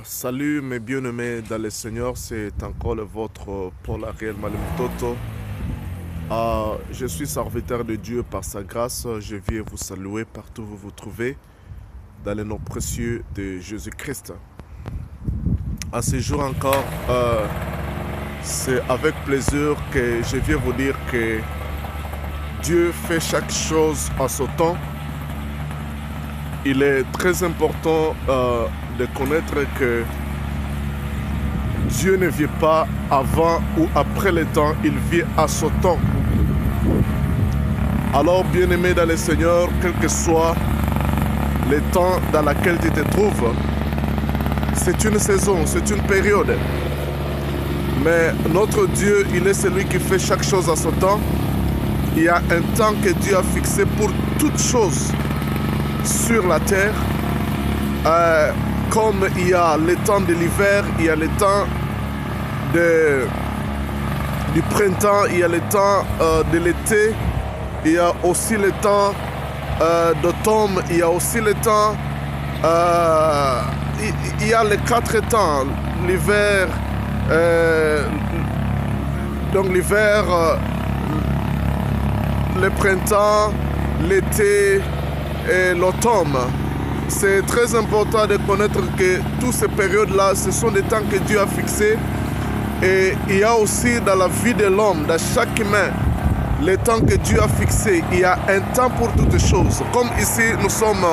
Salut mes bien-aimés dans le Seigneur, c'est encore le vôtre Paul Ariel Malemutoto. Je suis serviteur de Dieu par sa grâce. Je viens vous saluer partout où vous vous trouvez dans le nom précieux de Jésus-Christ. À ce jour encore, c'est avec plaisir que je viens vous dire que Dieu fait chaque chose à son temps. Il est très important de connaître que Dieu ne vient pas avant ou après le temps, il vient à son temps. Alors, bien-aimé dans le Seigneur, quel que soit le temps dans lequel tu te trouves, c'est une saison, c'est une période. Mais notre Dieu, il est celui qui fait chaque chose à son temps. Il y a un temps que Dieu a fixé pour toutes choses sur la terre. Comme il y a le temps de l'hiver, il y a le temps du printemps, il y a le temps de l'été, il y a aussi le temps d'automne, il y a aussi le temps, il y a les 4 temps, l'hiver, donc l'hiver, le printemps, l'été et l'automne. C'est très important de connaître que toutes ces périodes-là, ce sont des temps que Dieu a fixés. Et il y a aussi dans la vie de l'homme, dans chaque humain, les temps que Dieu a fixés. Il y a un temps pour toutes choses. Comme ici, nous sommes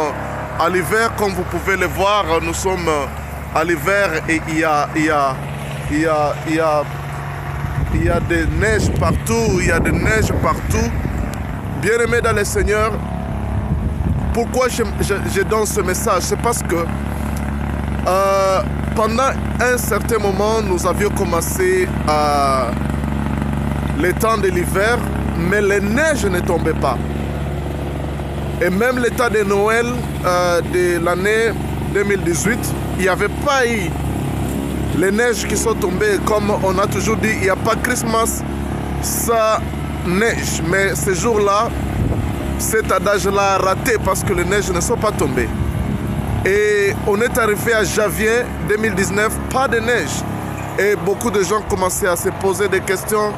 à l'hiver, comme vous pouvez le voir, nous sommes à l'hiver et il y a des neiges partout, il y a des neiges partout. Bien-aimés dans le Seigneur, pourquoi je donne ce message? C'est parce que pendant un certain moment, nous avions commencé le temps de l'hiver, mais les neiges ne tombaient pas. Et même le temps de Noël de l'année 2018, il n'y avait pas eu les neiges qui sont tombées. Comme on a toujours dit, il n'y a pas Christmas sans neige. Mais ce jour-là, cet adage-là a raté parce que les neiges ne sont pas tombées. Et on est arrivé à janvier 2019, pas de neige. Et beaucoup de gens commençaient à se poser des questions.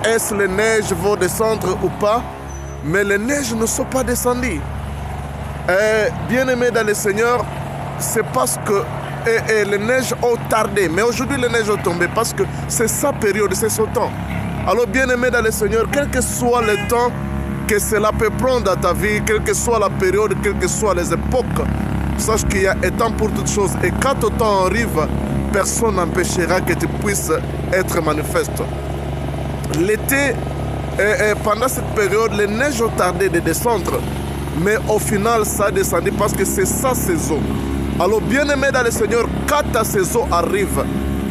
Est-ce que les neiges vont descendre ou pas? Mais les neiges ne sont pas descendues. Bien-aimés dans le Seigneur, c'est parce que les neiges ont tardé. Mais aujourd'hui, les neiges ont tombé parce que c'est sa période, c'est son temps. Alors, bien-aimés dans le Seigneur, quel que soit le temps que cela peut prendre dans ta vie, quelle que soit la période, quelles que soient les époques, sache qu'il y a un temps pour toutes choses. Et quand le temps arrive, personne n'empêchera que tu puisses être manifeste. L'été, pendant cette période, les neiges ont tardé de descendre. Mais au final, ça a descendu parce que c'est sa saison. Alors, bien-aimé dans le Seigneur, quand ta saison arrive,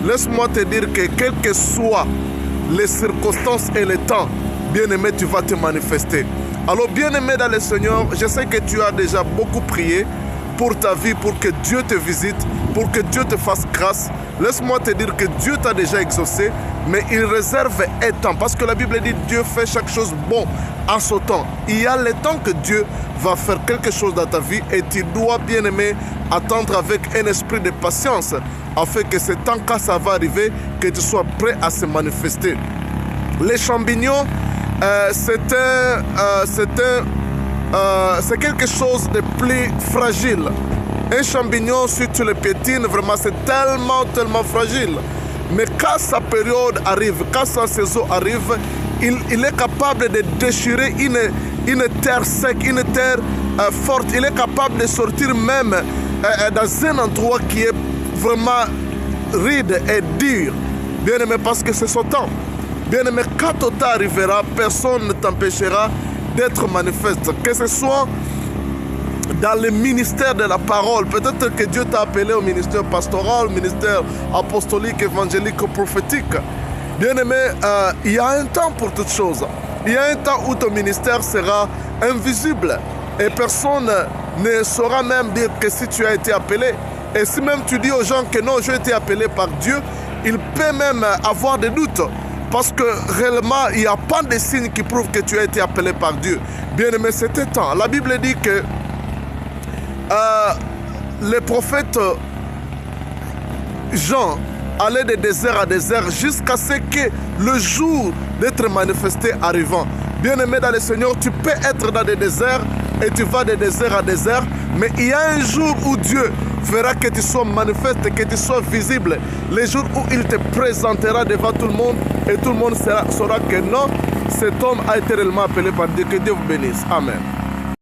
laisse-moi te dire que quelles que soient les circonstances et le temps, bien-aimé, tu vas te manifester. Alors, bien-aimé dans le Seigneur, je sais que tu as déjà beaucoup prié pour ta vie, pour que Dieu te visite, pour que Dieu te fasse grâce. Laisse-moi te dire que Dieu t'a déjà exaucé, mais il réserve un temps. Parce que la Bible dit Dieu fait chaque chose bon en son temps. Il y a le temps que Dieu va faire quelque chose dans ta vie et tu dois, bien-aimé, attendre avec un esprit de patience afin que ce temps, quand ça va arriver, que tu sois prêt à se manifester. Les champignons, c'est quelque chose de plus fragile. Un champignon, si tu le piétines, vraiment, c'est tellement fragile. Mais quand sa période arrive, quand sa saison arrive, il est capable de déchirer une terre sec, une terre forte. Il est capable de sortir même dans un endroit qui est vraiment ride et dur. Bien aimé, parce que c'est son temps. Bien aimé, quand ton temps arrivera, personne ne t'empêchera d'être manifeste. Que ce soit dans le ministère de la parole, peut-être que Dieu t'a appelé au ministère pastoral, au ministère apostolique, évangélique, prophétique. Bien aimé, il y a un temps pour toutes choses. Il y a un temps où ton ministère sera invisible et personne ne saura même dire que si tu as été appelé. Et si même tu dis aux gens que non, j'ai été appelé par Dieu, il peut même avoir des doutes. Parce que réellement, il n'y a pas de signes qui prouvent que tu as été appelé par Dieu. Bien aimé, c'était temps. La Bible dit que les prophètes Jean allait de désert à désert jusqu'à ce que le jour d'être manifesté arrivant. Bien-aimé dans le Seigneur, tu peux être dans des déserts et tu vas de désert à désert, mais il y a un jour où Dieu fera que tu sois manifeste, que tu sois visible. Le jour où il te présentera devant tout le monde et tout le monde saura que non, cet homme a été réellement appelé par Dieu. Que Dieu vous bénisse. Amen.